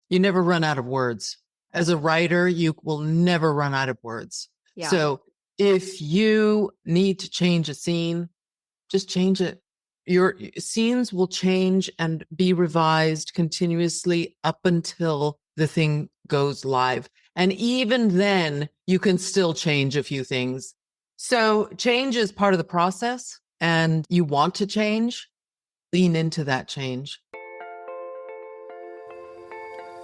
You never run out of words. As a writer, you will never run out of words. Yeah. So if you need to change a scene, just change it. Your scenes will change and be revised continuously up until the thing goes live. And even then, you can still change a few things. So change is part of the process, and you want to change, lean into that change.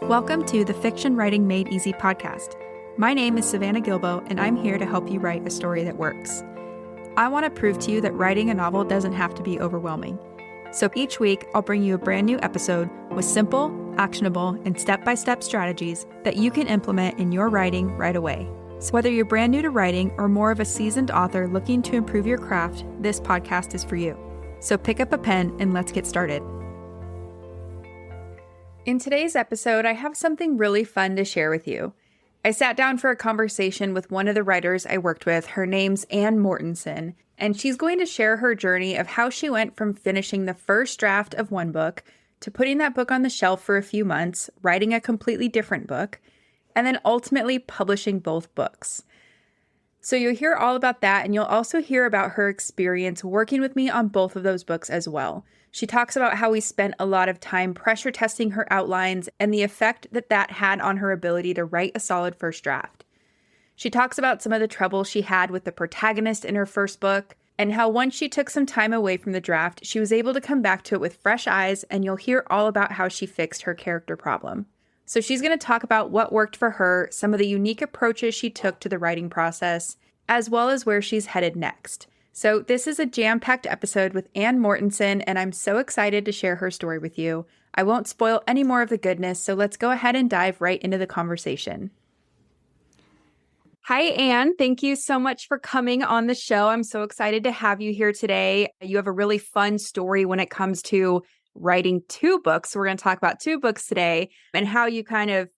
Welcome to the Fiction Writing Made Easy podcast. My name is Savannah Gilbo, and I'm here to help you write a story that works. I want to prove to you that writing a novel doesn't have to be overwhelming. So each week, I'll bring you a brand new episode with simple, actionable, and step-by-step strategies that you can implement in your writing right away. So whether you're brand new to writing or more of a seasoned author looking to improve your craft, this podcast is for you. So pick up a pen and let's get started. In today's episode, I have something really fun to share with you. I sat down for a conversation with one of the writers I worked with. Her name's Anne Mortensen, and she's going to share her journey of how she went from finishing the first draft of one book to putting that book on the shelf for a few months, writing a completely different book, and then ultimately publishing both books. So you'll hear all about that, and you'll also hear about her experience working with me on both of those books as well. She talks about how we spent a lot of time pressure testing her outlines and the effect that that had on her ability to write a solid first draft. She talks about some of the trouble she had with the protagonist in her first book, and how once she took some time away from the draft, she was able to come back to it with fresh eyes, and you'll hear all about how she fixed her character problem. So she's going to talk about what worked for her, some of the unique approaches she took to the writing process, as well as where she's headed next. So this is a jam-packed episode with Anne Mortensen, and I'm so excited to share her story with you. I won't spoil any more of the goodness, so let's go ahead and dive right into the conversation. Hi, Anne. Thank you so much for coming on the show. I'm so excited to have you here today. You have a really fun story when it comes to writing two books. So we're going to talk about two books today and how you kind of,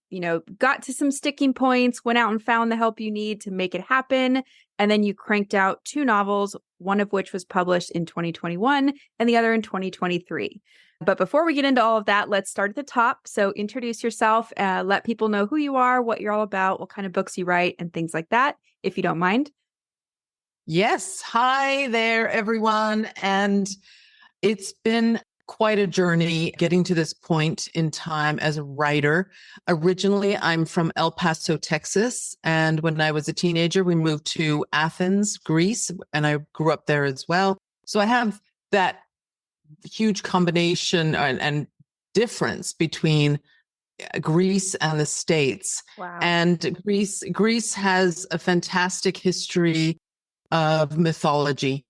got to some sticking points, went out and found the help you need to make it happen. And then you cranked out two novels, one of which was published in 2021 and the other in 2023. But before we get into all of that, let's start at the top. So introduce yourself, let people know who you are, what you're all about, what kind of books you write, and things like that, if you don't mind. Yes. Hi there, everyone. And it's been quite a journey getting to this point in time as a writer. Originally, I'm from El Paso, Texas. And when I was a teenager, we moved to Athens, Greece, and I grew up there as well. So I have that huge combination and difference between Greece and the States. Wow. And Greece has a fantastic history of mythology.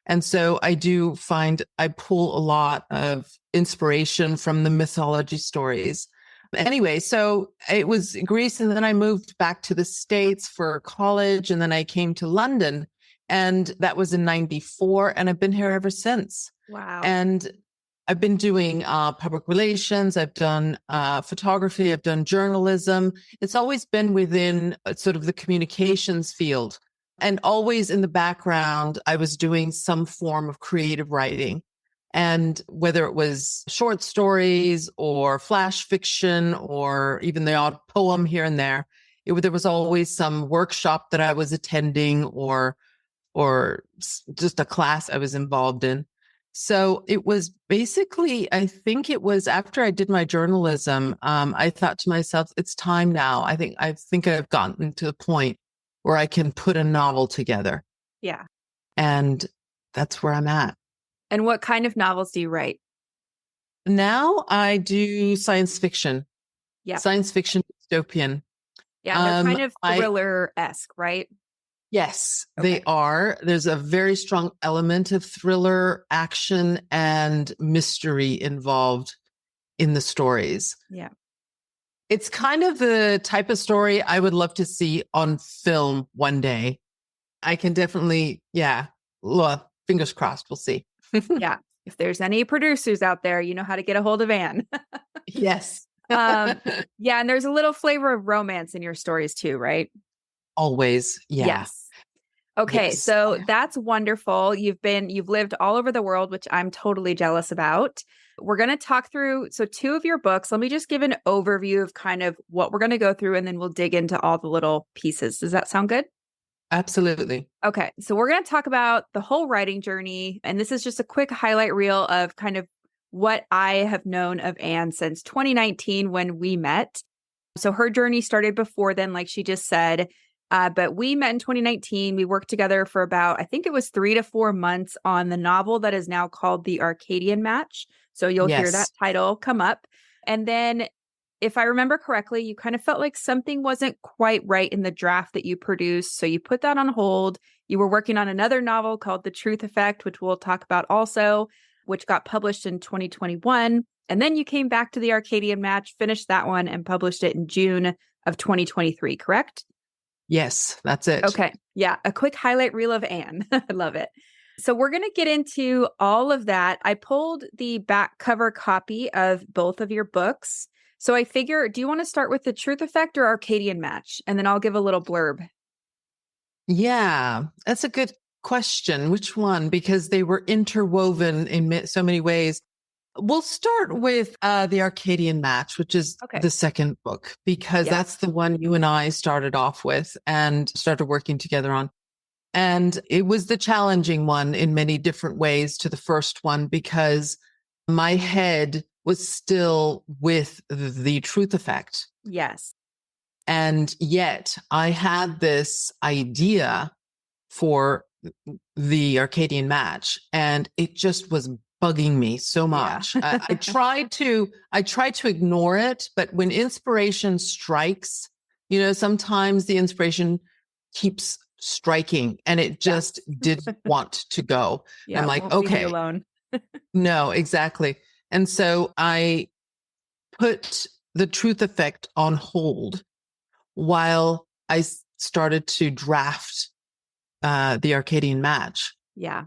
And so I do find I pull a lot of inspiration from the mythology stories. Anyway, so it was Greece, and then I moved back to the States for college, and then I came to London, and that was in 94, and I've been here ever since. Wow. And I've been doing public relations, I've done photography, I've done journalism. It's always been within sort of the communications field. And always in the background, I was doing some form of creative writing. And whether it was short stories or flash fiction or even the odd poem here and there, there was always some workshop that I was attending or just a class I was involved in. So it was basically, I think it was after I did my journalism, I thought to myself, it's time now. I think I've gotten to the point where I can put a novel together. Yeah. And that's where I'm at. And what kind of novels do you write? Now I do science fiction. Yeah. Science fiction, dystopian. Yeah, they're kind of thriller-esque, right? Yes, Okay. They are. There's a very strong element of thriller, action, and mystery involved in the stories. Yeah. It's kind of the type of story I would love to see on film one day. I can definitely, fingers crossed, we'll see. Yeah. If there's any producers out there, you know how to get a hold of Anne. Yes. Yeah, and there's a little flavor of romance in your stories too, right? Always. Yeah. Yes. Okay, Yes. so that's wonderful. You've lived all over the world, which I'm totally jealous about. We're going to talk through, so two of your books. Let me just give an overview of kind of what we're going to go through, and then we'll dig into all the little pieces. Does that sound good? Absolutely. Okay. So we're going to talk about the whole writing journey. And this is just a quick highlight reel of kind of what I have known of Anne since 2019 when we met. So her journey started before then, like she just said. But we met in 2019. We worked together for about, I think it was 3 to 4 months on the novel that is now called The Arcadian Match. So you'll hear that Yes. title come up. And then, if I remember correctly, you kind of felt like something wasn't quite right in the draft that you produced. So you put that on hold. You were working on another novel called The Truth Effect, which we'll talk about also, which got published in 2021. And then you came back to The Arcadian Match, finished that one, and published it in June of 2023, correct? Yes, that's it. Okay. Yeah. A quick highlight reel of Anne. I love it. So we're going to get into all of that. I pulled the back cover copy of both of your books. So I figure, do you want to start with The Truth Effect or Arcadian Match? And then I'll give a little blurb. Yeah, that's a good question. Which one? Because they were interwoven in so many ways. We'll start with The Arcadian Match, which is Okay. the second book, because that's the one you and I started off with and started working together on. And it was the challenging one in many different ways to the first one, because my head was still with the truth effect. Yes. And yet I had this idea for the Arcadian Match, and it just was bugging me so much. Yeah. I tried to ignore it, but when inspiration strikes, sometimes the inspiration keeps striking, and it just didn't want to go. Yeah, I'm like, won't leave okay, you alone. no, exactly. And so I put the truth effect on hold while I started to draft the Arcadian Match. Yeah.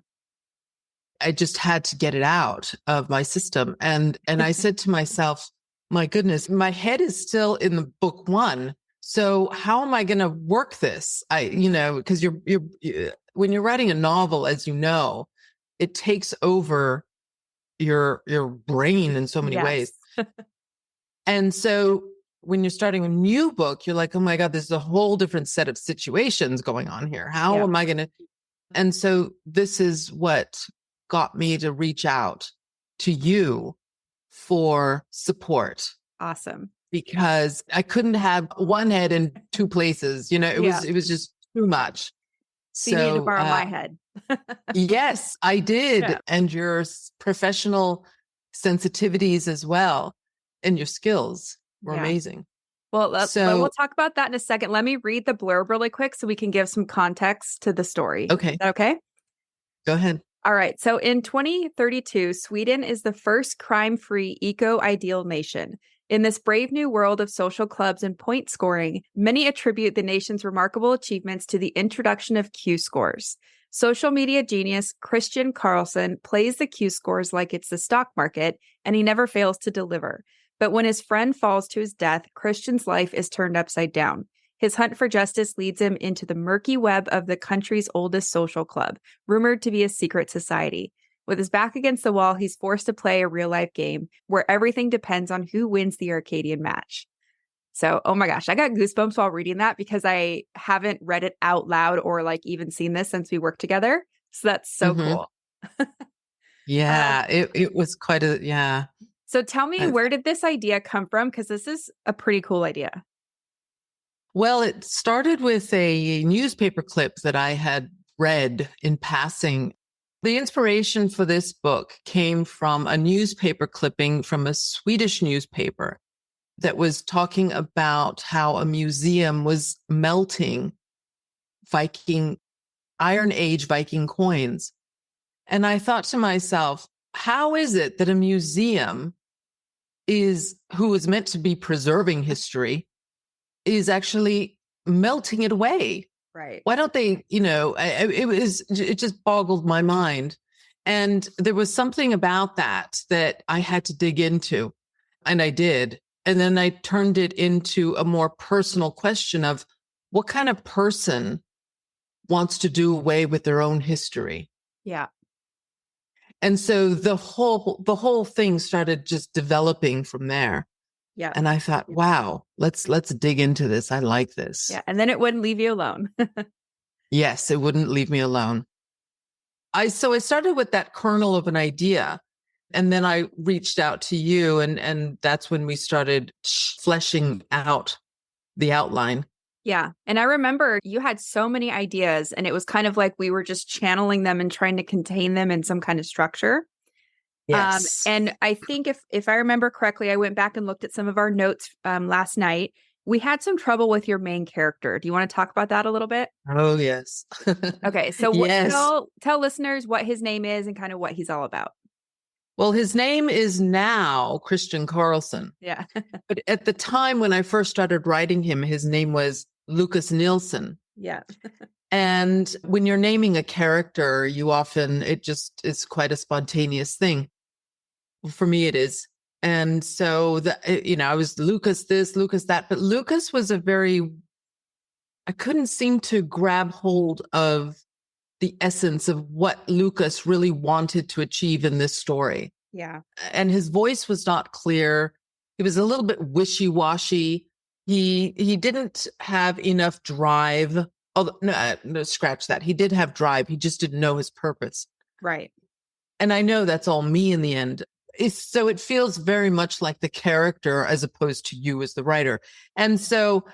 I just had to get it out of my system. And I said to myself, my goodness, my head is still in the book one. So how am I going to work this? Because when you're writing a novel, as you know, it takes over your brain in so many ways. And so when you're starting a new book, you're like, oh my God, there's a whole different set of situations going on here. How am I going to? And so this is what got me to reach out to you for support. Awesome. Because I couldn't have one head in two places. It was just too much. So you need to borrow my head. Yes, I did. Yeah. And your professional sensitivities as well, and your skills were amazing. Well, we'll talk about that in a second. Let me read the blurb really quick so we can give some context to the story. Okay. Is that okay? Go ahead. All right. So in 2032, Sweden is the first crime-free eco-ideal nation. In this brave new world of social clubs and point scoring, many attribute the nation's remarkable achievements to the introduction of Q-scores. Social media genius Christian Carlson plays the Q-scores like it's the stock market, and he never fails to deliver. But when his friend falls to his death, Christian's life is turned upside down. His hunt for justice leads him into the murky web of the country's oldest social club, rumored to be a secret society. With his back against the wall, he's forced to play a real-life game where everything depends on who wins the Arcadian Match. So, oh my gosh, I got goosebumps while reading that because I haven't read it out loud or even seen this since we worked together. So that's so cool. Yeah, it was quite yeah. So tell me, where did this idea come from? Because this is a pretty cool idea. Well, it started with a newspaper clip that I had read in passing. The inspiration for this book came from a newspaper clipping from a Swedish newspaper that was talking about how a museum was melting Iron Age Viking coins. And I thought to myself, how is it that a museum who is meant to be preserving history is actually melting it away? Right. Why don't they, it just boggled my mind. And there was something about that I had to dig into, and I did. And then I turned it into a more personal question of what kind of person wants to do away with their own history? Yeah. And so the whole thing started just developing from there. Yeah. And I thought, wow, let's dig into this. I like this. Yeah. And then it wouldn't leave you alone. Yes, it wouldn't leave me alone. So I started with that kernel of an idea, and then I reached out to you, and that's when we started fleshing out the outline. Yeah. And I remember you had so many ideas, and it was kind of like we were just channeling them and trying to contain them in some kind of structure. Yes. And I think if I remember correctly, I went back and looked at some of our notes last night. We had some trouble with your main character. Do you want to talk about that a little bit? Oh, yes. Okay. So Yes. tell listeners what his name is and kind of what he's all about. Well, his name is now Christian Carlson. Yeah. But at the time when I first started writing him, his name was Lucas Nielsen. Yeah. And when you're naming a character, it just is quite a spontaneous thing. For me, it is. And so, I was Lucas this, Lucas that, but Lucas was I couldn't seem to grab hold of the essence of what Lucas really wanted to achieve in this story. Yeah. And his voice was not clear. He was a little bit wishy-washy. He didn't have enough drive. Although, no, scratch that. He did have drive. He just didn't know his purpose. Right. And I know that's all me in the end. So it feels very much like the character as opposed to you as the writer. And so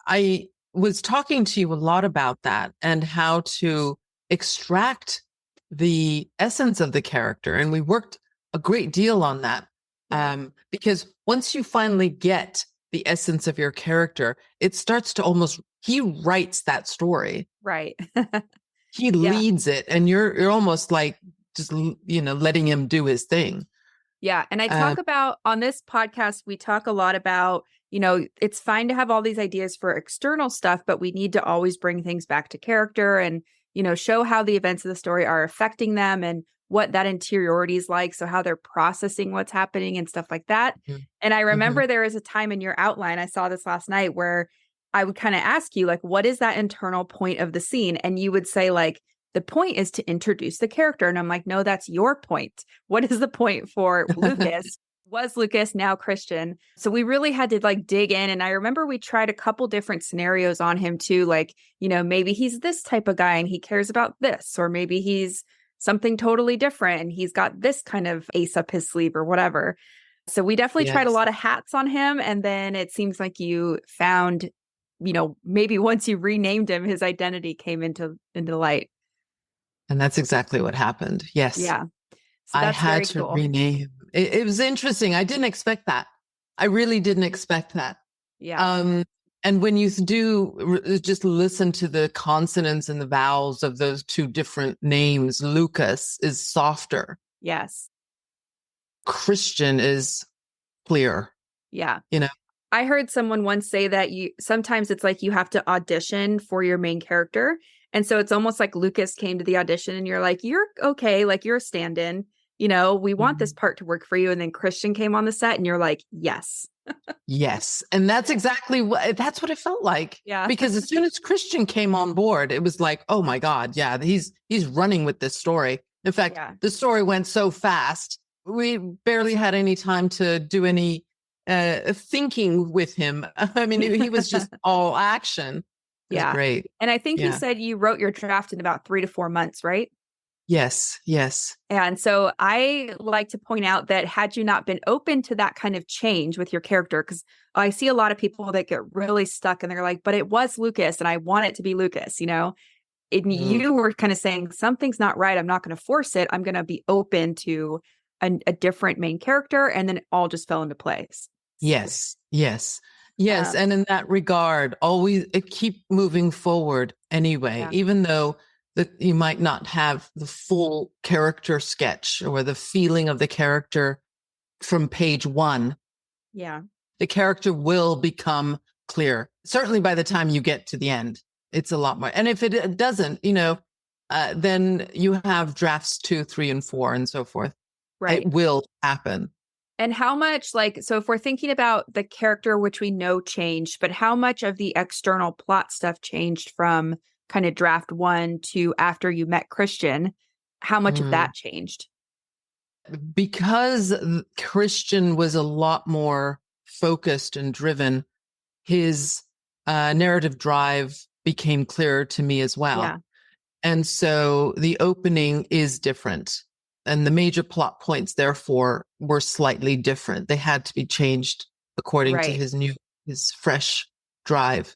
I was talking to you a lot about that and how to extract the essence of the character. And we worked a great deal on that. Because once you finally get the essence of your character, it starts to he writes that story. Right. He leads it, and you're almost like just, letting him do his thing. Yeah. And I talk about on this podcast, we talk a lot about, it's fine to have all these ideas for external stuff, but we need to always bring things back to character and, show how the events of the story are affecting them and what that interiority is like. So how they're processing what's happening and stuff like that. Mm-hmm. And I remember there was a time in your outline, I saw this last night, where I would kind of ask you, like, what is that internal point of the scene? And you would say, like, the point is to introduce the character. And I'm like, no, that's your point. What is the point for Lucas? Was Lucas, now Christian. So we really had to dig in. And I remember we tried a couple different scenarios on him too. Like, maybe he's this type of guy and he cares about this, or maybe he's something totally different and he's got this kind of ace up his sleeve or whatever. So we definitely tried a lot of hats on him. And then it seems like you found, maybe once you renamed him, his identity came into light. And that's exactly what happened. Yes. Yeah. So that's I had to rename him. It was interesting. I didn't expect that. I really didn't expect that. Yeah. And when you just listen to the consonants and the vowels of those two different names, Lucas is softer. Yes. Christian is clear. Yeah. I heard someone once say that sometimes it's like you have to audition for your main character. And so it's almost like Lucas came to the audition and you're like, you're okay. Like, you're a stand-in, we want this part to work for you. And then Christian came on the set and you're like, yes. Yes. And that's exactly that's what it felt like. Yeah. Because as soon as Christian came on board, it was like, oh my God, yeah, he's running with this story. In fact, the story went so fast. We barely had any time to do any thinking with him. I mean, he was just all action. Yeah. Great. And I think you said you wrote your draft in about 3 to 4 months, right? Yes. Yes. And so I like to point out that had you not been open to that kind of change with your character, because I see a lot of people that get really stuck and they're like, but it was Lucas and I want it to be Lucas, And you were kind of saying something's not right. I'm not going to force it. I'm going to be open to a different main character. And then it all just fell into place. Yes. Yes. Yes. And in that regard, always keep moving forward anyway, even though that you might not have the full character sketch or the feeling of the character from page 1. Yeah. The character will become clear. Certainly by the time you get to the end, it's a lot more. And if it doesn't, then you have drafts 2, 3, and 4 and so forth. Right. It will happen. And how much, so if we're thinking about the character, which we know changed, but how much of the external plot stuff changed from kind of draft 1 to after you met Christian? How much of that changed? Because Christian was a lot more focused and driven, his narrative drive became clearer to me as well. Yeah. And so the opening is different. And the major plot points, therefore, were slightly different. They had to be changed according to Right. his fresh drive.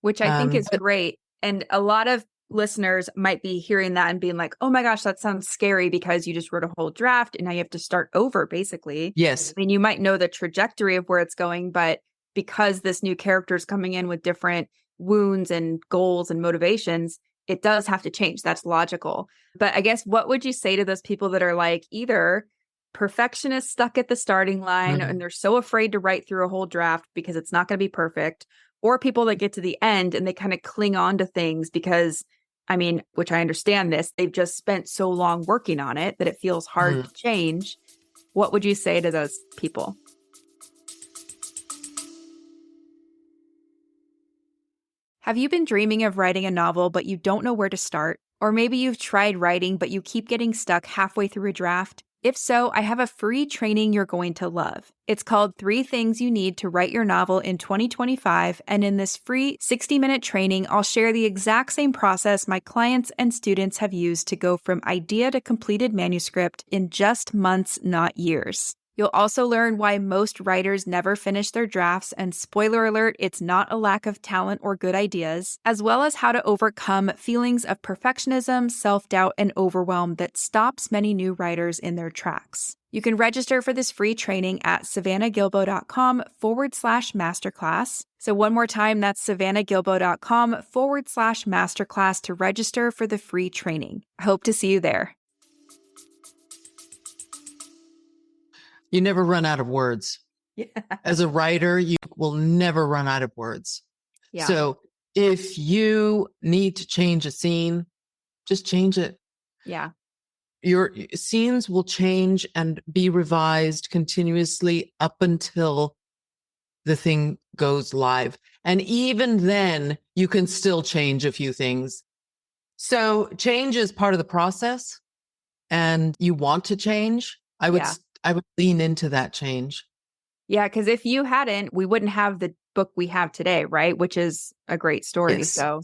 Which I think is But great. And a lot of listeners might be hearing that and being like, oh my gosh, that sounds scary because you just wrote a whole draft and now you have to start over, basically. yes, I mean, you might know the trajectory of where it's going, but because this new character is coming in with different wounds and goals and motivations, it does have to change. That's logical. But I guess what would you say to those people that are like either perfectionists stuck at the starting line and they're so afraid to write through a whole draft because it's not going to be perfect, or people that get to the end and they kind of cling on to things because, I mean, which I understand this, they've just spent so long working on it that it feels hard to change. What would you say to those people? Have you been dreaming of writing a novel, but you don't know where to start? Or maybe you've tried writing, but you keep getting stuck halfway through a draft? If so, I have a free training you're going to love. It's called 3 Things You Need to Write Your Novel in 2025, and in this free 60-minute training, I'll share the exact same process my clients and students have used to go from idea to completed manuscript in just months, not years. You'll also learn why most writers never finish their drafts, and spoiler alert, it's not a lack of talent or good ideas, as well as how to overcome feelings of perfectionism, self-doubt, and overwhelm that stops many new writers in their tracks. You can register for this free training at savannahgilbo.com/masterclass. So one more time, that's savannahgilbo.com/masterclass to register for the free training. I hope to see you there. you never run out of words. Yeah. As a writer, you will never run out of words. Yeah. So if you need to change a scene, just change it. Yeah. Your scenes will change and be revised continuously up until the thing goes live. And even then, you can still change a few things. So change is part of the process, and you want to change. I would lean into that change. Yeah, because if you hadn't, we wouldn't have the book we have today, right? Which is a great story. Yes. So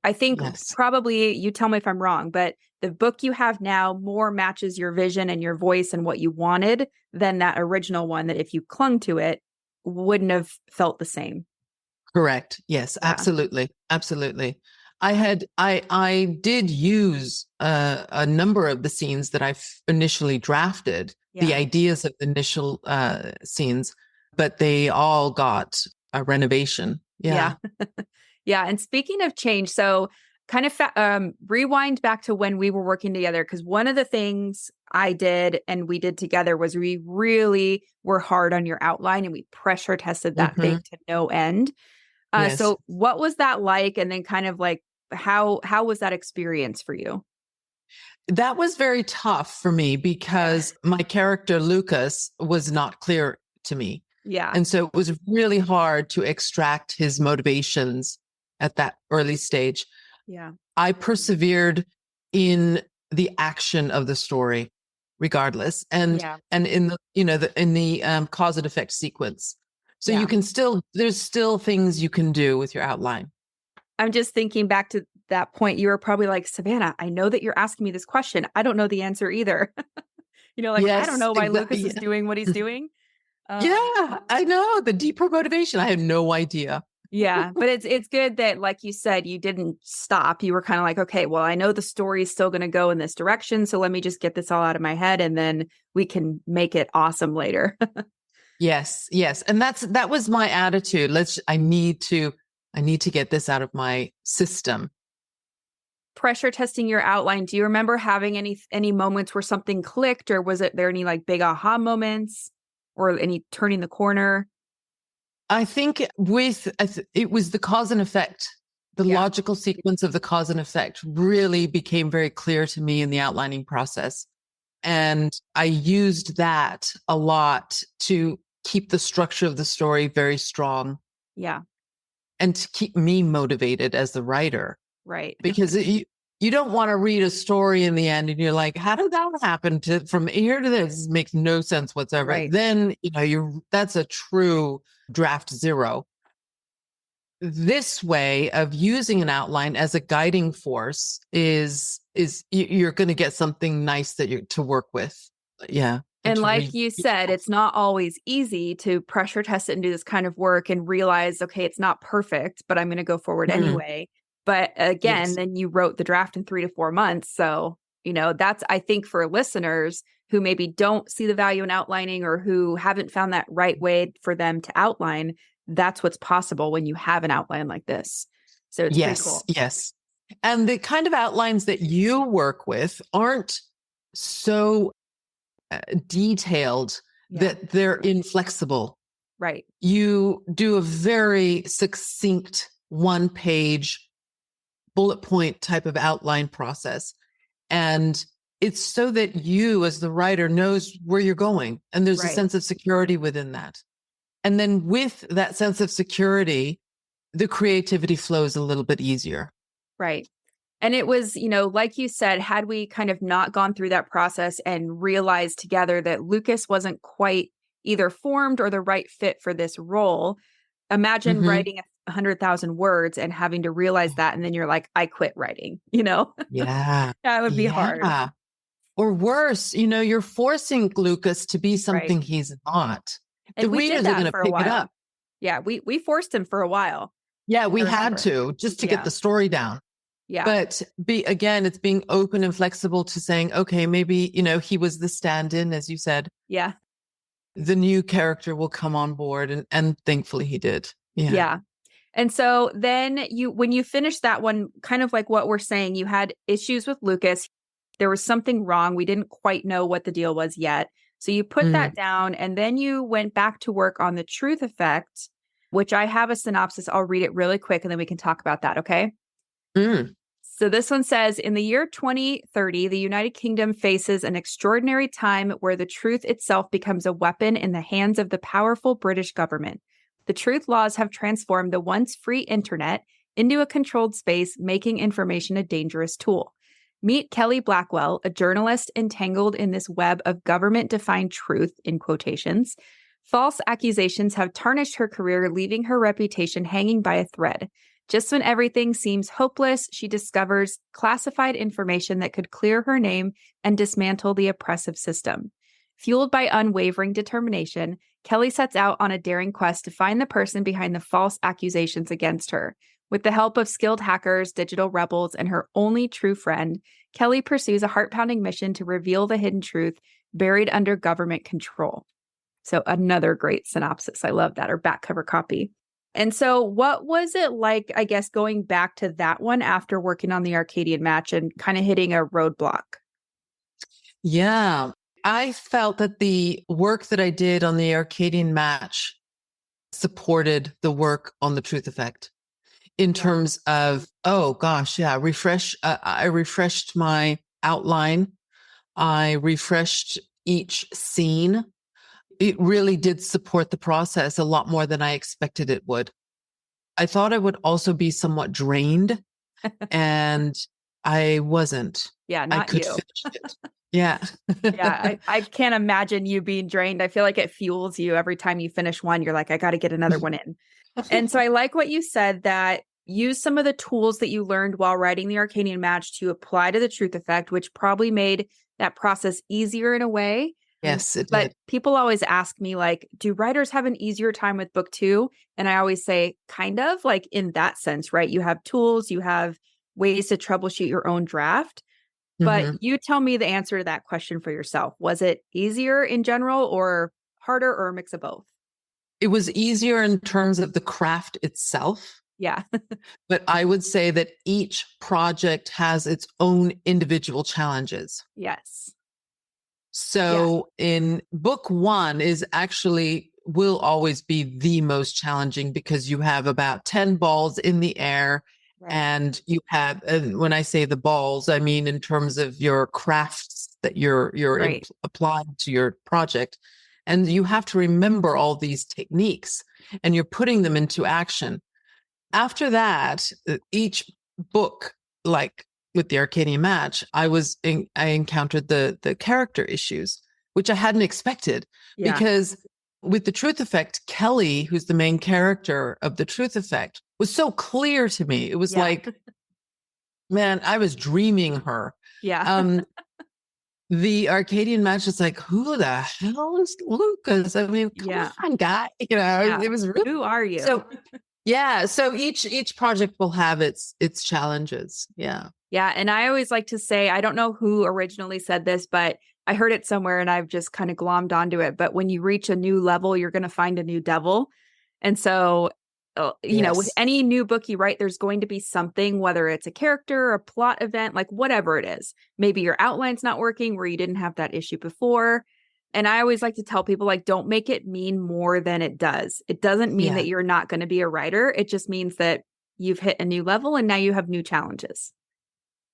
I think probably, you tell me if I'm wrong, but the book you have now more matches your vision and your voice and what you wanted than that original one that if you clung to it, wouldn't have felt the same. Correct. Yes, Yeah. absolutely. Absolutely. I did use a number of the scenes that I've initially drafted, the ideas of the initial scenes, but they all got a renovation. Yeah. Yeah. And speaking of change, so kind of rewind back to when we were working together, because one of the things I did and we did together was we really were hard on your outline and we pressure tested that thing to no end. Yes. So what was that like? And then kind of like, how was that experience for you? That was very tough for me because my character, Lucas, was not clear to me. Yeah. And so it was really hard to extract his motivations at that early stage. Yeah. I persevered in the action of the story, regardless, and in the in the cause and effect sequence. So you can there's still things you can do with your outline. I'm just thinking back to that point. You were probably like, Savannah, I know that you're asking me this question. I don't know the answer either. I don't know why Lucas is doing what he's doing. Yeah, I know the deeper motivation. I had no idea. Yeah, but it's good that, like you said, you didn't stop. You were kind of like, okay, well, I know the story is still going to go in this direction, so let me just get this all out of my head, and then we can make it awesome later. Yes, and that was my attitude. I need to get this out of my system. Pressure testing your outline. Do you remember having any moments where something clicked, or was there any like big aha moments, or any turning the corner? I think it was the cause and effect. The logical sequence of the cause and effect really became very clear to me in the outlining process. And I used that a lot to keep the structure of the story very strong. Yeah. And to keep me motivated as the writer. Right. Because you don't want to read a story in the end and you're like, how did that happen from here to this? It makes no sense whatsoever. Right. Then, that's a true draft zero. This way of using an outline as a guiding force is you're going to get something nice to work with. Yeah. And like you said, it's not always easy to pressure test it and do this kind of work and realize, okay, it's not perfect, but I'm going to go forward anyway. But again, then you wrote the draft in 3 to 4 months. So, that's, I think, for listeners who maybe don't see the value in outlining or who haven't found that right way for them to outline, that's what's possible when you have an outline like this. So it's pretty cool. Yes. And the kind of outlines that you work with aren't so detailed that they're inflexible. Right. You do a very succinct 1-page bullet point type of outline process. And it's so that you as the writer knows where you're going. And there's a sense of security within that. And then with that sense of security, the creativity flows a little bit easier. Right. And it was, like you said, had we kind of not gone through that process and realized together that Lucas wasn't quite either formed or the right fit for this role, imagine writing 100,000 words and having to realize that. And then you're like, I quit writing, Yeah. That would be hard. Or worse, you're forcing Lucas to be something he's not. And the readers are going to pick it up. Yeah, we forced him for a while. Yeah, we had to just to get the story down. Yeah. But it's being open and flexible to saying, okay, maybe, he was the stand-in, as you said. Yeah. The new character will come on board. And thankfully he did. Yeah. And so then when you finished that one, kind of like what we're saying, you had issues with Lucas. There was something wrong. We didn't quite know what the deal was yet. So you put that down and then you went back to work on the truth effect, which I have a synopsis. I'll read it really quick and then we can talk about that. Okay. So this one says, in the year 2030, the United Kingdom faces an extraordinary time where the truth itself becomes a weapon in the hands of the powerful British government. The truth laws have transformed the once free internet into a controlled space, making information a dangerous tool. Meet Kelly Blackwell, a journalist entangled in this web of government-defined truth, in quotations. False accusations have tarnished her career, leaving her reputation hanging by a thread. Just when everything seems hopeless, she discovers classified information that could clear her name and dismantle the oppressive system. Fueled by unwavering determination, Kelly sets out on a daring quest to find the person behind the false accusations against her. With the help of skilled hackers, digital rebels, and her only true friend, Kelly pursues a heart-pounding mission to reveal the hidden truth buried under government control. So another great synopsis. I love that, or back cover copy. And so what was it like, I guess, going back to that one after working on the Arcadian Match and kind of hitting a roadblock? Yeah, I felt that the work that I did on the Arcadian Match supported the work on the truth effect in terms of, I refreshed my outline. I refreshed each scene. It really did support the process a lot more than I expected it would. I thought I would also be somewhat drained and I wasn't. Yeah, not I could you. finish it. Yeah. I can't imagine you being drained. I feel like it fuels you every time you finish one. You're like, I got to get another one in. And so I like what you said, that use some of the tools that you learned while writing the Arcadian Match to apply to the truth effect, which probably made that process easier in a way. Yes, it but did. People always ask me, like, do writers have an easier time with book 2? And I always say, kind of, like, in that sense, right? You have tools, you have ways to troubleshoot your own draft. But you tell me the answer to that question for yourself. Was it easier in general or harder or a mix of both? It was easier in terms of the craft itself. Yeah. But I would say that each project has its own individual challenges. Yes. So in book 1 will always be the most challenging because you have about 10 balls in the air. Right. And you have, and when I say the balls, I mean in terms of your crafts that you're applying to your project. And you have to remember all these techniques and you're putting them into action. After that, each book with the Arcadian Match, I encountered the character issues, which I hadn't expected, because with the Truth Effect, Kelly, who's the main character of the Truth Effect, was so clear to me. It was like, man, I was dreaming her. Yeah. The Arcadian Match is like, who the hell is Lucas? I mean, come on, guy. It was really, who are you? So so each project will have its challenges. Yeah. Yeah. And I always like to say, I don't know who originally said this, but I heard it somewhere and I've just kind of glommed onto it. But when you reach a new level, you're going to find a new devil. And so, you know, with any new book you write, there's going to be something, whether it's a character, a plot event, like whatever it is. Maybe your outline's not working where you didn't have that issue before. And I always like to tell people, like, don't make it mean more than it does. It doesn't mean that you're not going to be a writer. It just means that you've hit a new level and now you have new challenges.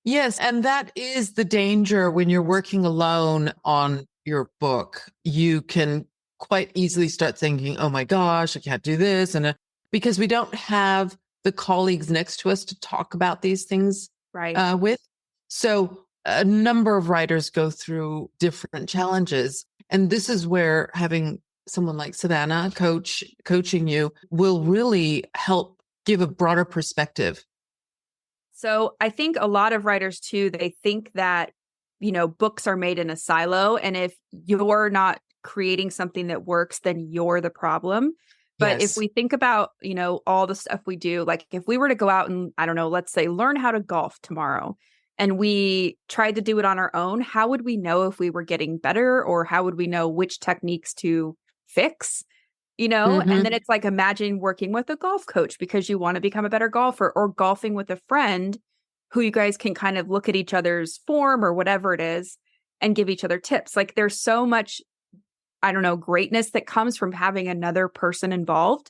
Yes. And that is the danger when you're working alone on your book. You can quite easily start thinking, oh my gosh, I can't do this. And because we don't have the colleagues next to us to talk about these things with. So a number of writers go through different challenges. And this is where having someone like Savannah coaching you will really help give a broader perspective. So I think a lot of writers too, they think that, you know, books are made in a silo. And if you're not creating something that works, then you're the problem. But if we think about, you know, all the stuff we do, like if we were to go out and, I don't know, let's say learn how to golf tomorrow, and we tried to do it on our own, how would we know if we were getting better, or how would we know which techniques to fix? You know, and then it's like, imagine working with a golf coach because you want to become a better golfer, or golfing with a friend who you guys can kind of look at each other's form or whatever it is and give each other tips. Like there's so much, I don't know, greatness that comes from having another person involved,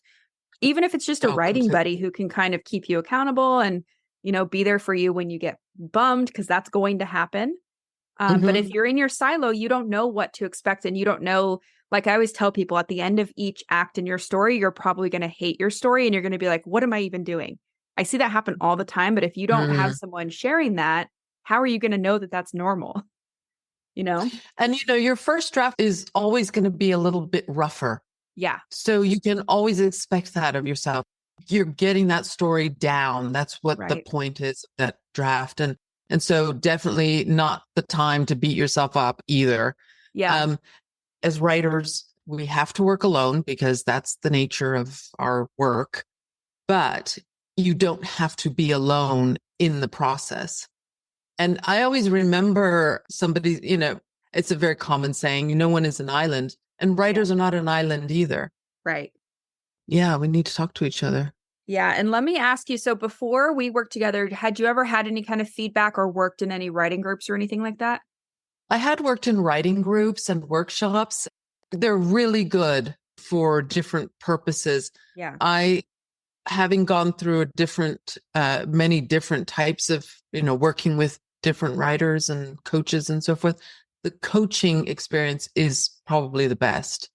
even if it's just a writing buddy who can kind of keep you accountable and, you know, be there for you when you get bummed, because that's going to happen. But if you're in your silo, you don't know what to expect. And you don't know, like I always tell people, at the end of each act in your story, you're probably going to hate your story and you're going to be like, what am I even doing? I see that happen all the time. But if you don't have someone sharing that, how are you going to know that that's normal? You know? And, you know, your first draft is always going to be a little bit rougher. Yeah. So you can always expect that of yourself. You're getting that story down. That's what the point is of that draft. And so definitely not the time to beat yourself up either. Yeah. As writers, we have to work alone because that's the nature of our work. But you don't have to be alone in the process. And I always remember somebody, you know, it's a very common saying, no one is an island, and writers are not an island either. Right. Yeah, we need to talk to each other. Yeah. And let me ask you, so before we worked together, had you ever had any kind of feedback or worked in any writing groups or anything like that? I had worked in writing groups and workshops. They're really good for different purposes. Yeah. Having gone through many different types of, you know, working with different writers and coaches and so forth, the coaching experience is probably the best.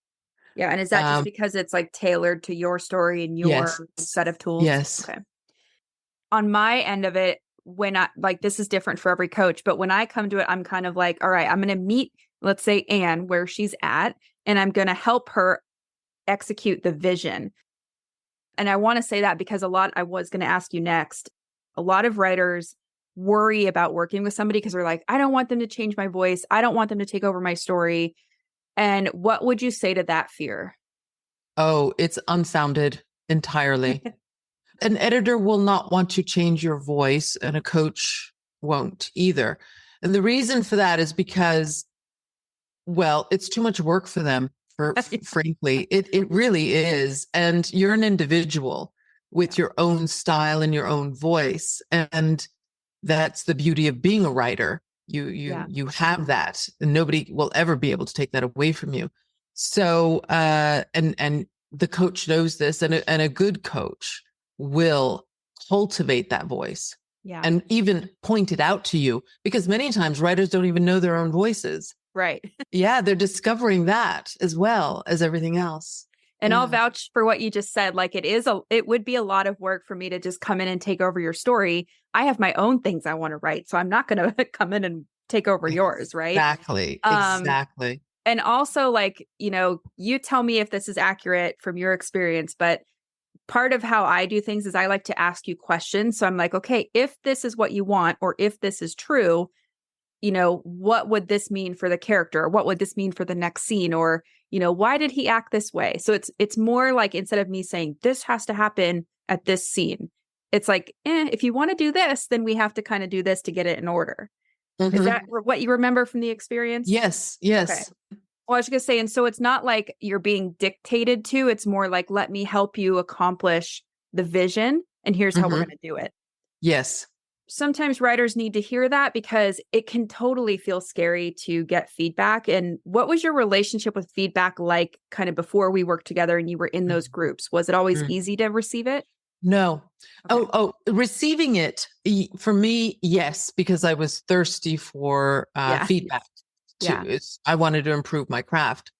Yeah. And is that just because it's like tailored to your story and your set of tools? Yes. Okay. On my end of it, when I, like, this is different for every coach, but when I come to it, I'm kind of like, all right, I'm going to meet, let's say, Anne, where she's at, and I'm going to help her execute the vision. And I want to say that because I was going to ask you next, a lot of writers worry about working with somebody because they're like, I don't want them to change my voice. I don't want them to take over my story. And what would you say to that fear? Oh, it's unfounded entirely. An editor will not want to change your voice, and a coach won't either. And the reason for that is because, well, it's too much work for them, frankly. It really is. And you're an individual with your own style and your own voice. And that's the beauty of being a writer. You have that, and nobody will ever be able to take that away from you. So, and the coach knows this, and a good coach will cultivate that voice and even point it out to you, because many times writers don't even know their own voices. Right. Yeah. They're discovering that as well as everything else. And I'll Yeah. vouch for what you just said. Like it would be a lot of work for me to just come in and take over your story. I have my own things I want to write, so I'm not going to come in and take over yours, right? Exactly. Um, Exactly. and also like, you tell me if this is accurate from your experience, but part of how I do things is I like to ask you questions. So I'm like, okay, if this is what you want, or if this is true, what would this mean for the character? What would this mean for the next scene? Or, why did he act this way? So it's more like, instead of me saying this has to happen at this scene, it's like, if you want to do this, then we have to kind of do this to get it in order. Is that what you remember from the experience? Yes. Okay. Yes. Well, I was going to say, and so it's not like you're being dictated to, it's more like, let me help you accomplish the vision, and here's how we're going to do it. Yes. Sometimes writers need to hear that because it can totally feel scary to get feedback. And what was your relationship with feedback like kind of before we worked together and you were in those groups? Was it always easy to receive it? No. Okay. Receiving it for me, yes, because I was thirsty for feedback. Yeah. I wanted to improve my craft,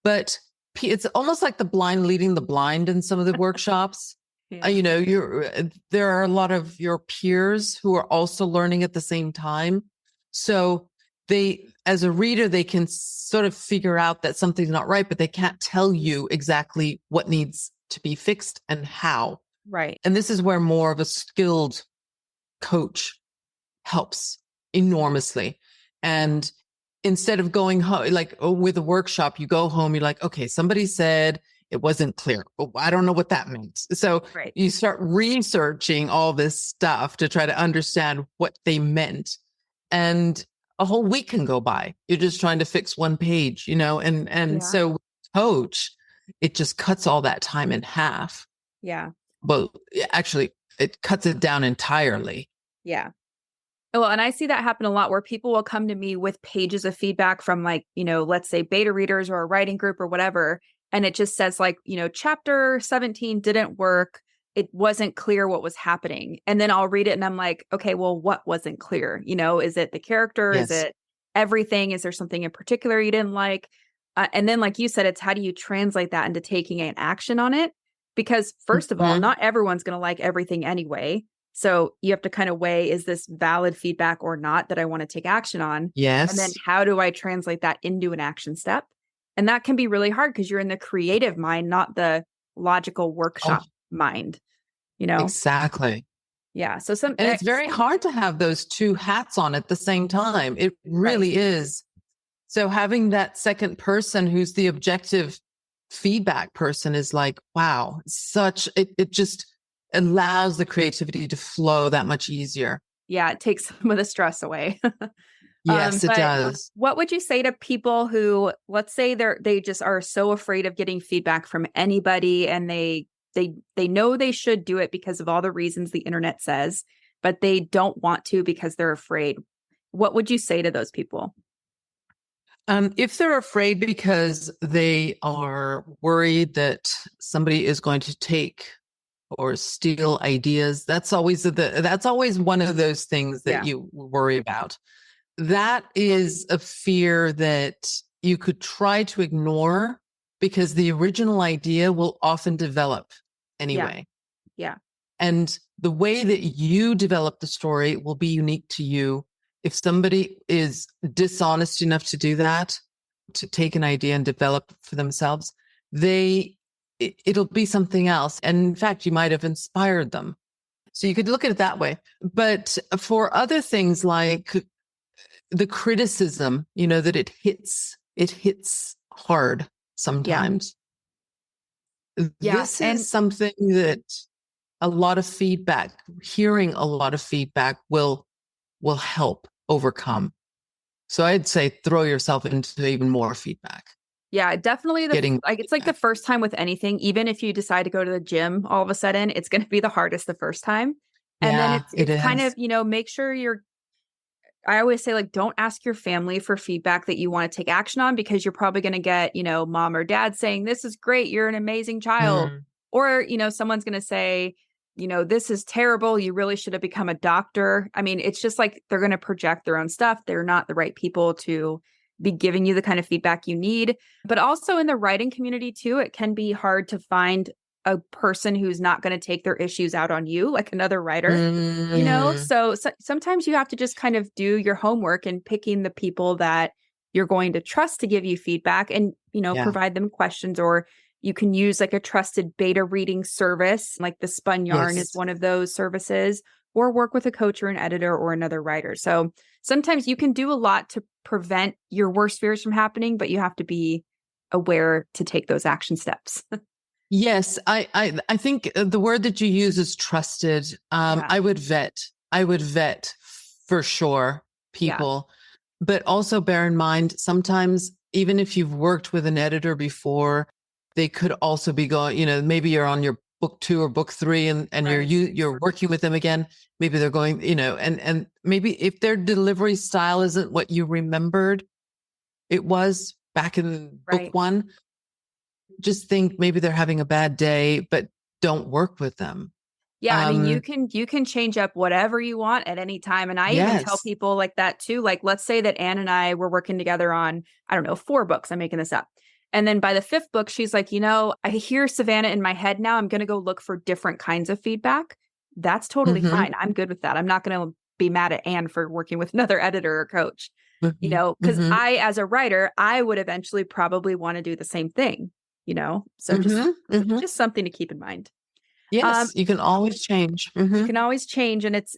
but it's almost like the blind leading the blind in some of the workshops. Yeah. There are a lot of your peers who are also learning at the same time. So as a reader, they can sort of figure out that something's not right, but they can't tell you exactly what needs to be fixed and how. Right. And this is where more of a skilled coach helps enormously. And instead of going home, with a workshop, you go home, you're like, okay, somebody said it wasn't clear. Oh, I don't know what that means. So you start researching all this stuff to try to understand what they meant. And a whole week can go by. You're just trying to fix one page, so coach, it just cuts all that time in half. Yeah. Well, actually, it cuts it down entirely. Yeah. Well, and I see that happen a lot where people will come to me with pages of feedback from let's say beta readers or a writing group or whatever. And it just says chapter 17 didn't work. It wasn't clear what was happening. And then I'll read it and I'm like, okay, well, what wasn't clear? Is it the character? Yes. Is it everything? Is there something in particular you didn't like? And then, like you said, it's how do you translate that into taking an action on it? Because first of all, not everyone's going to like everything anyway. So you have to kind of weigh, is this valid feedback or not that I want to take action on? Yes. And then how do I translate that into an action step? And that can be really hard because you're in the creative mind, not the logical workshop mind, Exactly. Yeah. So and it's very hard to have those two hats on at the same time. It really is. So having that second person who's the objective feedback person is like, wow, it just allows the creativity to flow that much easier. Yeah, it takes some of the stress away. Yes, it does. What would you say to people who, let's say they just are so afraid of getting feedback from anybody, and they know they should do it because of all the reasons the internet says, but they don't want to because they're afraid? What would you say to those people? If they're afraid because they are worried that somebody is going to take or steal ideas, that's always one of those things that you worry about. That is a fear that you could try to ignore because the original idea will often develop anyway. Yeah. And the way that you develop the story will be unique to you. If somebody is dishonest enough to do that, to take an idea and develop it for themselves, it'll be something else. And in fact, you might have inspired them. So you could look at it that way. But for other things like the criticism, that it hits hard sometimes. This is something that hearing a lot of feedback will help overcome. So I'd say throw yourself into even more feedback. Yeah, definitely. It's like the first time with anything, even if you decide to go to the gym, all of a sudden it's going to be the hardest the first time. And then it's kind of, make sure I always say, don't ask your family for feedback that you want to take action on, because you're probably going to get, mom or dad saying, this is great, you're an amazing child. Or, someone's going to say, this is terrible, you really should have become a doctor. I mean, it's just like they're going to project their own stuff. They're not the right people to be giving you the kind of feedback you need. But also in the writing community too, it can be hard to find a person who's not going to take their issues out on you, like another writer, So sometimes you have to just kind of do your homework and picking the people that you're going to trust to give you feedback and, provide them questions, or you can use like a trusted beta reading service, like the Spun Yarn is one of those services, or work with a coach or an editor or another writer. So sometimes you can do a lot to prevent your worst fears from happening, but you have to be aware to take those action steps. Yes, I think the word that you use is trusted. I would vet for sure people, but also bear in mind, sometimes even if you've worked with an editor before, they could also be going, maybe you're on your book 2 or book 3 and you're working with them again. Maybe they're going, and maybe if their delivery style isn't what you remembered it was back in book 1, just think maybe they're having a bad day, but don't work with them. Yeah, I mean, you can change up whatever you want at any time. And I even tell people like that too. Like, let's say that Anne and I were working together on, 4 books. I'm making this up. And then by the 5th book, she's like, I hear Savannah in my head now. I'm going to go look for different kinds of feedback. That's totally fine. I'm good with that. I'm not going to be mad at Anne for working with another editor or coach, because I, as a writer, I would eventually probably want to do the same thing, so just something to keep in mind. Yes, you can always change. You can always change. And it's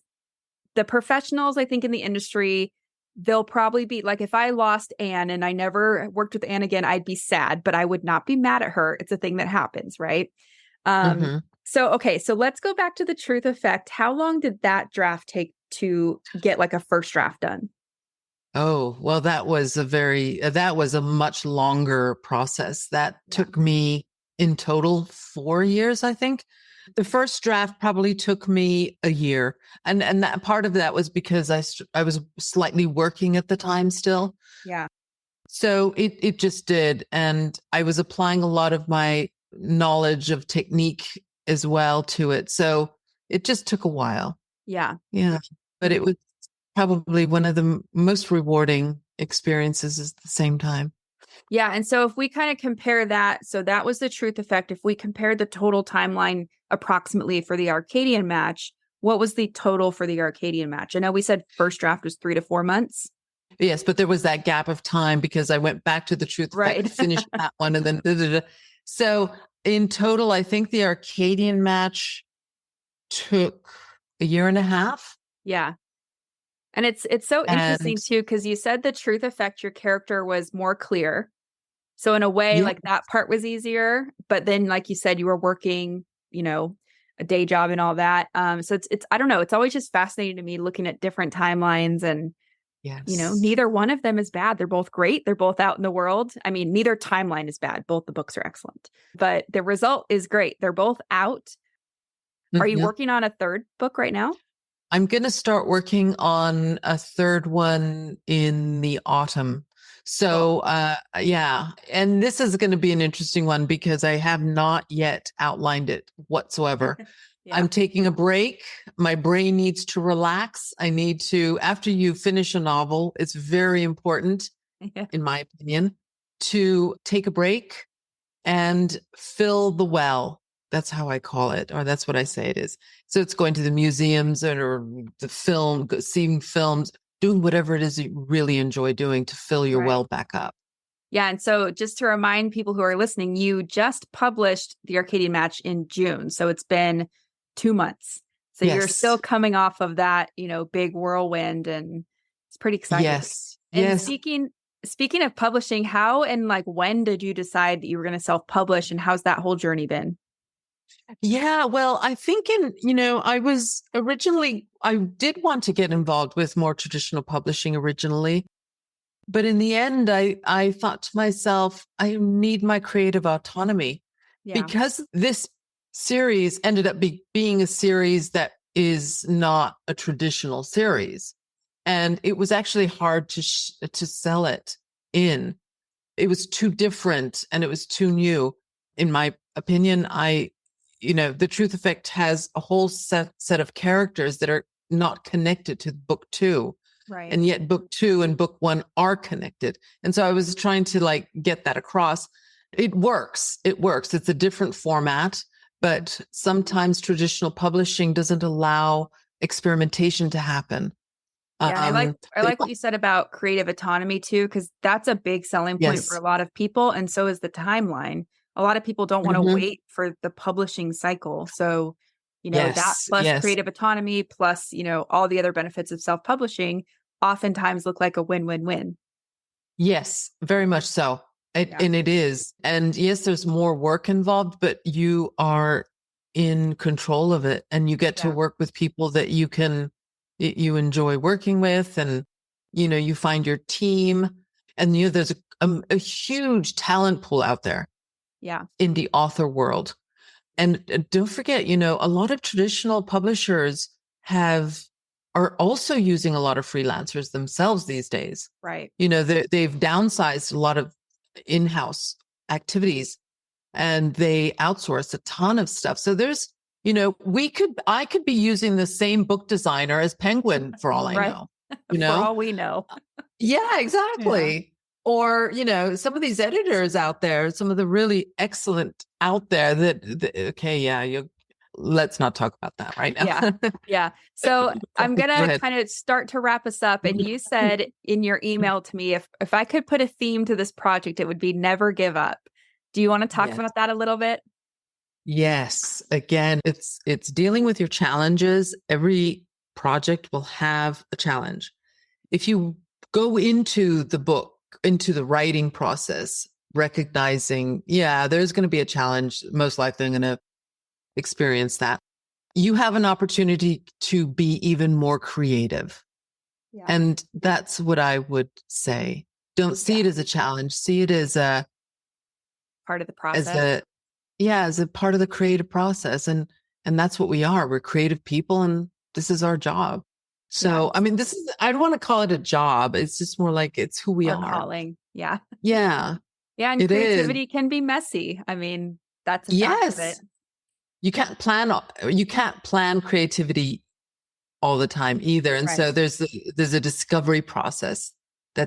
the professionals, I think, in the industry, they'll probably be like, if I lost Anne and I never worked with Anne again, I'd be sad, but I would not be mad at her. It's a thing that happens, right? So let's go back to the Truth Effect. How long did that draft take to get like a first draft done? Oh, well, that was a much longer process. That took me in total 4 years, I think. The first draft probably took me a year. And that part of that was because I was slightly working at the time still. Yeah. So it just did. And I was applying a lot of my knowledge of technique as well to it. So it just took a while. Yeah. Yeah. But it was probably one of the most rewarding experiences at the same time. Yeah. And so if we kind of compare that, so that was the Truth Effect. If we compare the total timeline approximately for the Arcadian Match, what was the total for the Arcadian Match? I know we said first draft was 3 to 4 months. Yes, but there was that gap of time because I went back to the Truth Effect to finish that one. And then, so in total, I think the Arcadian Match took a year and a half. Yeah. And it's so interesting too, because you said the Truth Effect, your character was more clear. So in a way, like that part was easier. But then, like you said, you were working, a day job and all that. So it's I don't know. It's always just fascinating to me looking at different timelines and, neither one of them is bad. They're both great. They're both out in the world. I mean, neither timeline is bad. Both the books are excellent, but the result is great. They're both out. Are you working on a 3rd book right now? I'm going to start working on a 3rd one in the autumn. So, and this is going to be an interesting one because I have not yet outlined it whatsoever. I'm taking a break. My brain needs to relax. I need to, after you finish a novel, it's very important, in my opinion, to take a break and fill the well. That's how I call it, or that's what I say it is. So it's going to the museums or the film, seeing films, doing whatever it is you really enjoy doing to fill your well back up. Yeah. And so just to remind people who are listening, you just published the Arcadian Match in June. So it's been 2 months. So you're still coming off of that, big whirlwind, and it's pretty exciting. Yes. And speaking of publishing, how and like when did you decide that you were going to self-publish, and how's that whole journey been? Yeah, well, I think I did want to get involved with more traditional publishing originally. But in the end, I thought to myself, I need my creative autonomy because this series ended up being a series that is not a traditional series. And it was actually hard to sell it in. It was too different and it was too new. In my opinion, the Truth Effect has a whole set of characters that are not connected to book 2. Right. And yet book 2 and book 1 are connected. And so I was trying to like get that across. It works. It works. It's a different format, but sometimes traditional publishing doesn't allow experimentation to happen. Yeah, I like what you said about creative autonomy too, because that's a big selling point for Yes. a lot of people, and so is the timeline. A lot of people don't want to Mhm. wait for the publishing cycle. So, that Yes. plus Yes. creative autonomy plus, all the other benefits of self-publishing oftentimes look like a win-win-win. Yes, very much so. Yeah. And it is. And yes, there's more work involved, but you are in control of it and you get to Yeah. work with people that you enjoy working with, and, you find your team, and, there's a huge talent pool out there Yeah. in the author world. And don't forget, a lot of traditional publishers are also using a lot of freelancers themselves these days. Right. They've downsized a lot of in-house activities and they outsource a ton of stuff. So there's, I could be using the same book designer as Penguin for all I Right. know, For all we know. Yeah, Yeah. exactly. Or, some of these editors out there, some of the really excellent out there okay, yeah, let's not talk about that right now. Yeah. Yeah. So I'm Go going to ahead. kind of start to wrap us up. And you said in your email to me, if I could put a theme to this project, it would be never give up. Do you want to talk Yes. about that a little bit? Yes. Again, it's dealing with your challenges. Every project will have a challenge. If you go into the writing process, recognizing, yeah, there's going to be a challenge. Most likely I'm going to experience that. You have an opportunity to be even more creative. Yeah. And that's what I would say. Don't see it as a challenge. See it as Part of the as process. as a part of the creative process. And that's what we are. We're creative people and this is our job. So, I mean, I don't want to call it a job. It's just more like it's who we Or are. calling. Yeah. Yeah, Yeah. And it is. creativity can be messy. I mean, that's a fact of it. Yes. You can't plan creativity all the time either. And so Right. there's a discovery process.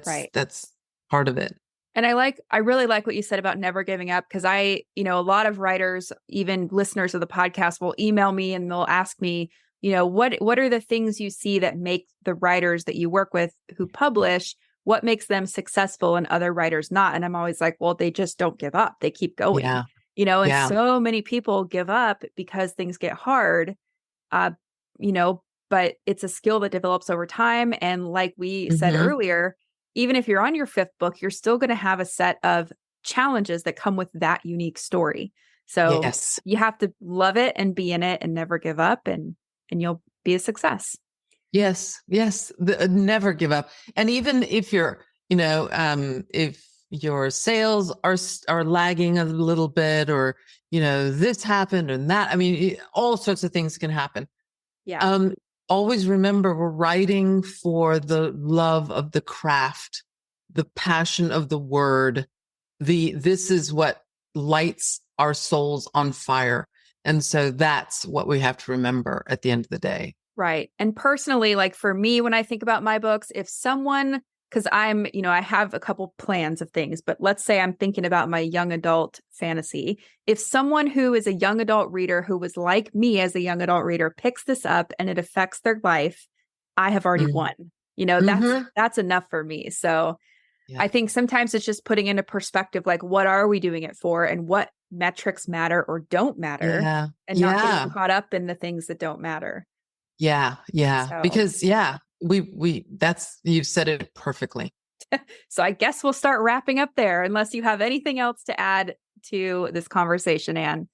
Right. That's part of it. And I really like what you said about never giving up, because a lot of writers, even listeners of the podcast, will email me and they'll ask me, what are the things you see that make the writers that you work with who publish, what makes them successful and other writers not? And I'm always like, well, they just don't give up. They keep going, Yeah. and Yeah. so many people give up because things get hard, uh, but it's a skill that develops over time. And like we said Mhm. earlier, even if you're on your 5th book, you're still going to have a set of challenges that come with that unique story. So Yes. you have to love it and be in it and never give up, and you'll be a success. Yes. Yes. Never give up. And even if if your sales are lagging a little bit, or, this happened and that, I mean, all sorts of things can happen. Yeah. Always remember, we're writing for the love of the craft, the passion of the word. This is what lights our souls on fire. And so that's what we have to remember at the end of the day. Right. And personally, like for me, when I think about my books, if someone, because I have a couple plans of things, but let's say I'm thinking about my young adult fantasy. If someone who is a young adult reader who was like me as a young adult reader picks this up and it affects their life, I have already won. That's enough for me. So Yeah. I think sometimes it's just putting into perspective, like, what are we doing it for and what metrics matter or don't matter, Yeah. and not getting caught up in the things that don't matter. Yeah. Yeah. So. Because you've said it perfectly. So I guess we'll start wrapping up there, unless you have anything else to add to this conversation, Anne.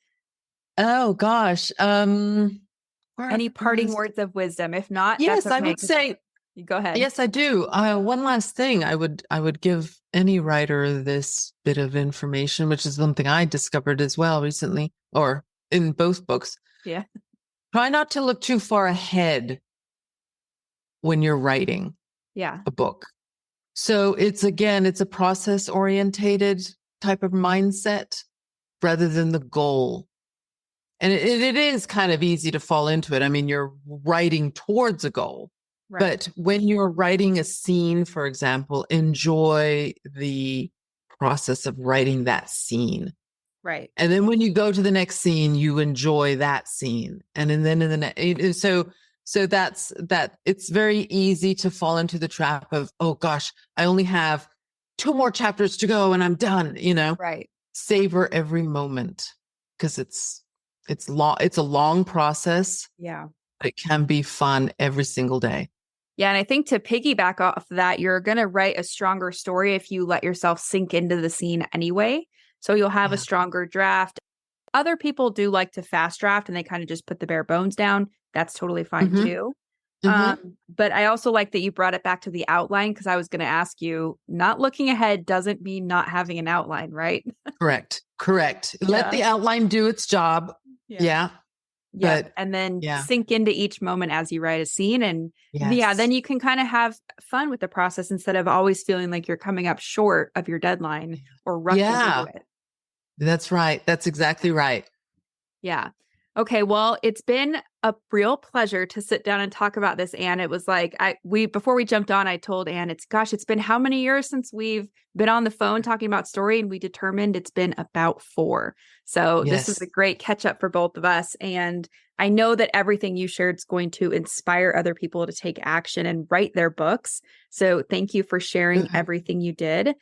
Oh gosh. Any parting words of wisdom? If not, Yes, that's okay, I would say, you go ahead. yes, I do. One last thing, I would give any writer this bit of information, which is something I discovered as well recently, or in both books. Yeah. Try not to look too far ahead when you're writing a book. So it's a process orientated type of mindset rather than the goal. And it is kind of easy to fall into it. I mean, you're writing towards a goal, Right. But when you're writing a scene, for example, enjoy the process of writing that scene. Right. And then when you go to the next scene, you enjoy that scene. And then in the next, so that's that. It's very easy to fall into the trap of, oh gosh, I only have 2 more chapters to go and I'm done, Right. savor every moment because it's long. It's a long process. Yeah. It can be fun every single day. Yeah. And I think to piggyback off that, you're going to write a stronger story if you let yourself sink into the scene anyway. So you'll have a Yeah. stronger draft. Other people do like to fast draft and they kind of just put the bare bones down. That's totally fine Mhm. too. Mhm. But I also like that you brought it back to the outline because I was going to ask you, not looking ahead doesn't mean not having an outline, right? Correct. Let Yeah. the outline do its job. Yeah. Yep. But And then yeah. sink into each moment as you write a scene. And yeah, Yes. then you can kind of have fun with the process instead of always feeling like you're coming up short of your deadline or rushing Yeah. into it. That's right. That's exactly right. Yeah. Okay. Well, it's been a real pleasure to sit down and talk about this, Anne. It was like before we jumped on, I told Anne, it's been how many years since we've been on the phone talking about story, and we determined it's been about 4. So this was Yes. a great catch up for both of us. And I know that everything you shared is going to inspire other people to take action and write their books. So thank you for sharing everything you did.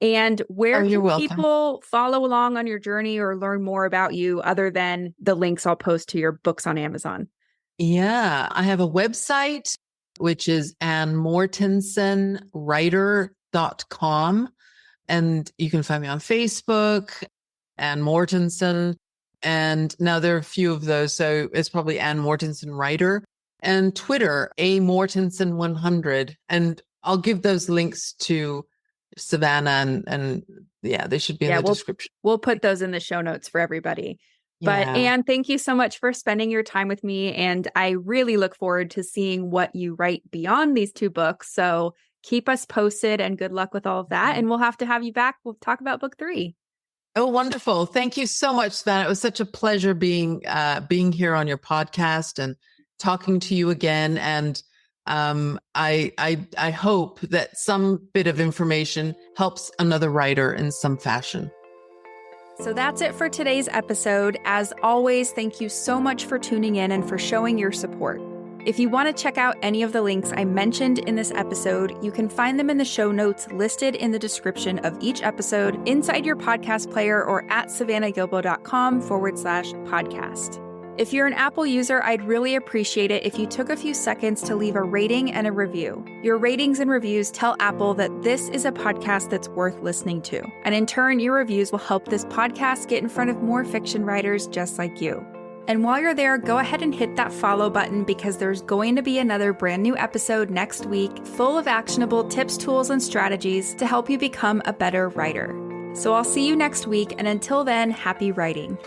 And where You're can welcome. people follow along on your journey or learn more about you other than the links I'll post to your books on Amazon? Yeah. I have a website, which is annemortensenwriter.com. And you can find me on Facebook, Anne Mortensen. And now there are a few of those. So it's probably Anne Mortensen Writer, and Twitter, A Mortensen 100. And I'll give those links to Savannah and yeah, they should be in the description. We'll put those in the show notes for everybody. But Yeah. Anne, thank you so much for spending your time with me. And I really look forward to seeing what you write beyond these 2 books. So keep us posted and good luck with all of that. And we'll have to have you back. We'll talk about book 3. Oh, wonderful. Thank you so much, Savannah. It was such a pleasure being here on your podcast and talking to you again. And I hope that some bit of information helps another writer in some fashion. So that's it for today's episode. As always, thank you so much for tuning in and for showing your support. If you want to check out any of the links I mentioned in this episode, you can find them in the show notes listed in the description of each episode inside your podcast player or at savannahgilbo.com/podcast. If you're an Apple user, I'd really appreciate it if you took a few seconds to leave a rating and a review. Your ratings and reviews tell Apple that this is a podcast that's worth listening to. And in turn, your reviews will help this podcast get in front of more fiction writers just like you. And while you're there, go ahead and hit that follow button because there's going to be another brand new episode next week full of actionable tips, tools, and strategies to help you become a better writer. So I'll see you next week, and until then, happy writing.